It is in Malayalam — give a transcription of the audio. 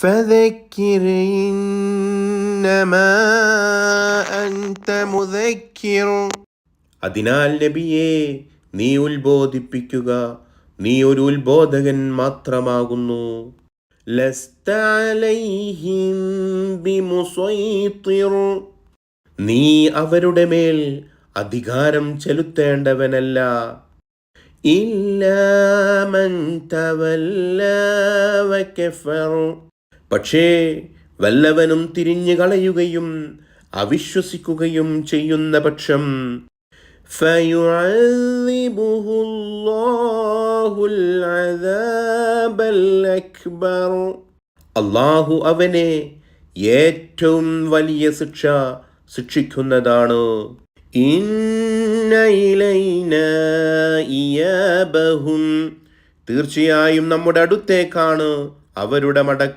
فذكر إنما أنت مذكر. അതിനാൽ നബിയെ, നീ ഉത്ബോധിപ്പിക്കുക, നീ ഒരു ഉത്ബോധകൻ മാത്രമാകുന്നു. ലസ്ത അലൈഹിം ബിമുസൈത്തിർ. നീ അവരുടെ മേൽ അധികാരം ചെലുത്തേണ്ടവനല്ല. ഇല്ലാ മൻ തവല്ലാ വകഫർ. പക്ഷേ വല്ലവനും തിരിഞ്ഞു കളയുകയും അവിശ്വസിക്കുകയും ചെയ്യുന്ന പക്ഷം فَيُعَذِّبُهُ اللَّهُ الْعَذَابَ الْأَكْبَرُ. അല്ലാഹു അവനെ ഏറ്റവും വലിയ ശിക്ഷ ശിക്ഷിക്കുന്നതാണ്. ഇന്ന ഇലൈനാ ഇയാബഹും. തീർച്ചയായും നമ്മുടെ അടുത്തേക്കാണ് അവരുടെ മടക്കം.